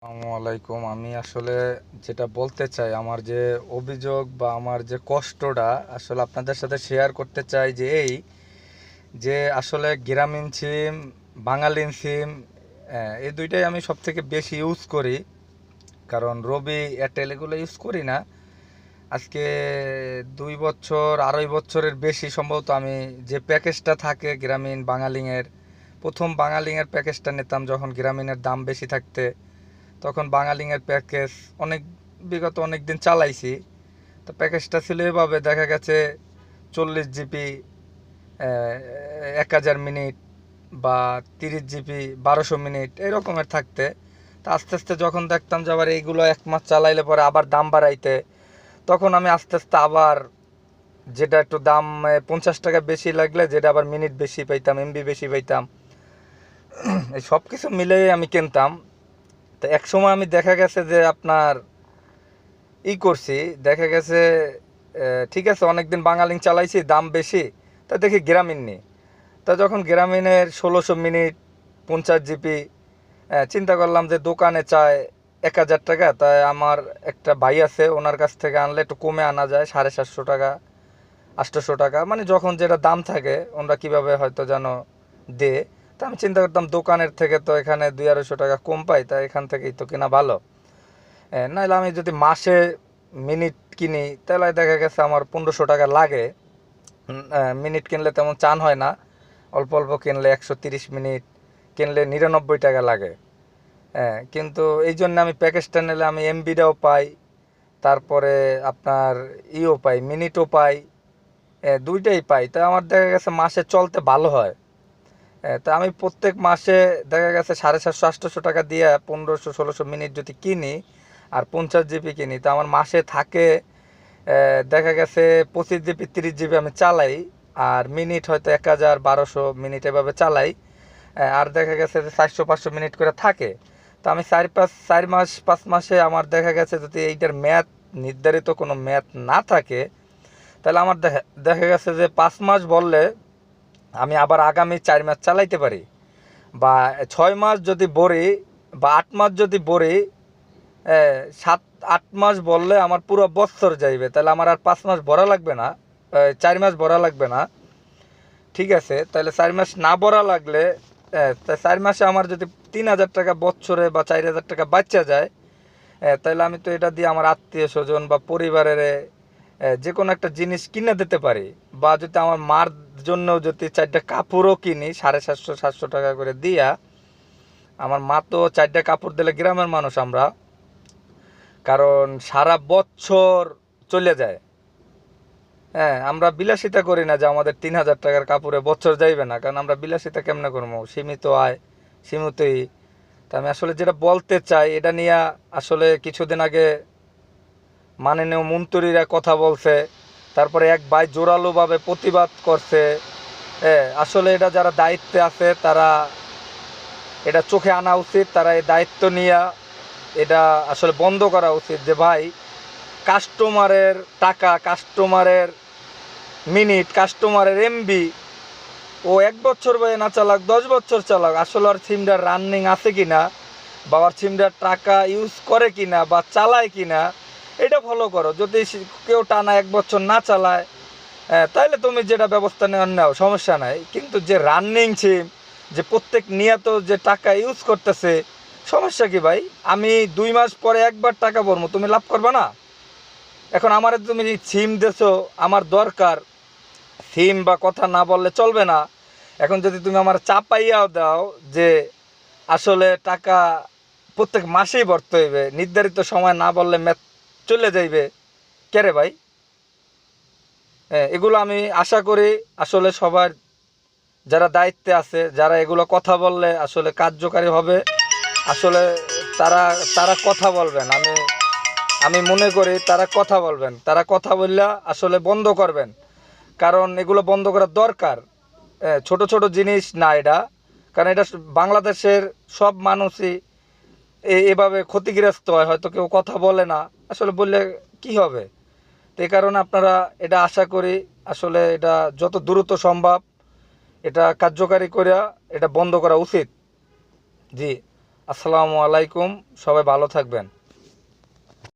আসসালামু আলাইকুম। আমি আসলে যেটা বলতে চাই, আমার যে অভিযোগ বা আমার যে কষ্টটা আসলে আপনাদের সাথে শেয়ার করতে চাই যে যে আসলে গ্রামীণ সিম, বাঙালির সিম, এই দুইটাই আমি সব থেকে বেশি ইউজ করি। কারণ রবি, এয়ারটেল এগুলো ইউজ করি না। আজকে 2 বছর, 2.5 বছরের বেশি সম্ভবত আমি যে প্যাকেজটা থাকে গ্রামীণ বাঙালিংয়ের, প্রথম বাঙালিংয়ের প্যাকেজটা নিতাম যখন গ্রামীণের দাম বেশি থাকতে। তখন বাঙালিংয়ের প্যাকেজ বিগত অনেক দিন চালাইছি। তো প্যাকেজটা ছিল এভাবে, দেখা গেছে 40 জিবি 1000 মিনিট, বা 30 জিবি 1200 মিনিট এরকমের থাকতে। তা আস্তে আস্তে যখন দেখতাম যে আবার এইগুলো 1 মাস চালাইলে পরে আবার দাম বাড়াইতে, তখন আমি আস্তে আস্তে আবার যেটা একটু দাম 50 টাকা বেশি লাগলে যেটা আবার মিনিট বেশি পাইতাম, এমবি বেশি পাইতাম, এই সব কিছু মিলেই আমি কিনতাম। তো এক সময় আমি দেখা গেছে যে আপনার করছি, দেখা গেছে ঠিক আছে অনেকদিন বাঙালিং চালাইছি, দাম বেশি, তা দেখি গ্রামীণ নেই। তা যখন গ্রামীণের 1600 মিনিট 50 জিবি, চিন্তা করলাম যে দোকানে চায় 1000 টাকা, তাই আমার একটা ভাই আছে, ওনার কাছ থেকে আনলে একটু কমে আনা যায়, 750 টাকা 800 টাকা, মানে যখন যেটা দাম থাকে ওনারা কীভাবে হয়তো যেন দে। তা আমি চিন্তা করতাম দোকানের থেকে তো এখানে 200-250 টাকা কম পাই, তাই এখান থেকেই তো কেনা ভালো। নাহলে আমি যদি মাসে মিনিট কিনি তাহলে দেখা গেছে আমার 1500 টাকা লাগে। মিনিট কিনলে তেমন চান হয় না, অল্প অল্প কিনলে 130 মিনিট কিনলে 99 টাকা লাগে। কিন্তু এই জন্য আমি প্যাকেজটা নিলে আমি এমবিটাও পাই, তারপরে আপনার পাই, মিনিটও পাই, দুইটাই পাই। তা আমার দেখা গেছে মাসে চলতে ভালো হয়। তা আমি প্রত্যেক মাসে দেখা গেছে 750-800 টাকা দিয়ে 1500-1600 মিনিট যদি কিনি আর 50 জিবি কিনি, তা আমার মাসে থাকে দেখা গেছে 25 জিবি 30 জিবি আমি চালাই, আর মিনিট হয়তো 1000-1200 মিনিট এভাবে চালাই। আর দেখা গেছে যে 400-500 মিনিট করে থাকে। তো আমি 4 মাস 5 মাসে আমার দেখা গেছে যদি এইটার ম্যাথ নির্ধারিত কোনো ম্যাথ না থাকে, তাহলে আমার দেখা গেছে যে 5 মাস বললে আমি আবার আগামী 4 মাস চালাইতে পারি। বা 6 মাস যদি ভরি, বা 8 মাস যদি ভরি, 7-8 মাস বললে আমার পুরো বছর যাইবে, তাহলে আমার আর 5 মাস ভরা লাগবে না, 4 মাস ভরা লাগবে না। ঠিক আছে, তাহলে 4 মাস না ভরা লাগলে, তাই 4 মাসে আমার যদি 3000 টাকা বছরে বা 4000 টাকা বাচ্চা যায়, তাহলে আমি তো এটা দিয়ে আমার আত্মীয় স্বজন বা পরিবারের যে কোনো একটা জিনিস কিনে দিতে পারি। বা যদি আমার মার জন্য যদি 4টা কাপড়ও কিনি 750-700 টাকা করে দিয়া, আমার মা তো 4টা কাপড় দিলে, গ্রামের মানুষ আমরা, কারণ সারা বছর চলে যায়। আমরা বিলাসিতা করি না যে আমাদের 3000 টাকার কাপড়ে বছর যাইবে না, কারণ আমরা বিলাসিতা কেমনে করবো, সীমিত আয় সীমিতই। তা আমি আসলে যেটা বলতে চাই এটা নিয়ে আসলে কিছুদিন আগে মাননীয় মন্ত্রীরা কথা বলছে, তারপরে এক ভাই জোরালোভাবে প্রতিবাদ করছে। আসলে এটা যারা দায়িত্বে আছে তারা এটা চোখে আনা উচিত, তারা এই দায়িত্ব নিয়ে এটা আসলে বন্ধ করা উচিত যে ভাই, কাস্টমারের টাকা, কাস্টমারের মিনিট, কাস্টমারের এমবি, ও 1 বছর বয়ে না চালাক, 10 বছর চালাক, আসলে ওর সিমটার রানিং আছে কি না, বা ওর সিমটার টাকা ইউজ করে কি না বা চালায় কি না, এটা ফলো করো। যদি কেউ টানা 1 বছর না চালায়, তাহলে তুমি যেটা ব্যবস্থা নেওয়ার নাও, সমস্যা নাই। কিন্তু যে রানিং সিম, যে প্রত্যেক নিয়ত যে টাকা ইউজ করতেছে, সমস্যা কি ভাই? আমি 2 মাস পরে একবার টাকা ভরবো, তুমি লাভ করবে না? এখন আমার তুমি সিম দেছো, আমার দরকার, সিম বা কথা না বললে চলবে না। এখন যদি তুমি আমার চাপাইয়াও দাও যে আসলে টাকা প্রত্যেক মাসেই ভরতে হইবে, নির্ধারিত সময় না বললে ম্যাথ চলে যাইবে, কে ভাই? এগুলো আমি আশা করি আসলে সবার যারা দায়িত্বে আছে, যারা এগুলো কথা বললে আসলে কার্যকারী হবে, আসলে তারা তারা কথা বলবেন। আমি আমি মনে করি তারা কথা বলবেন, তারা কথা বললে আসলে বন্ধ করবেন, কারণ এগুলো বন্ধ করার দরকার। ছোট ছোট জিনিস না এটা, কারণ এটা বাংলাদেশের সব মানুষই এভাবে ক্ষতিগ্রস্ত হয়, হয়তো কেউ কথা বলে না, আসলে বললে কি হবে। তো এই কারণে আপনারা এটা আশা করি আসলে এটা যত দ্রুত সম্ভব এটা কার্যকারী করে এটা বন্ধ করা উচিত। জি, আসসালামু আলাইকুম, সবাই ভালো থাকবেন।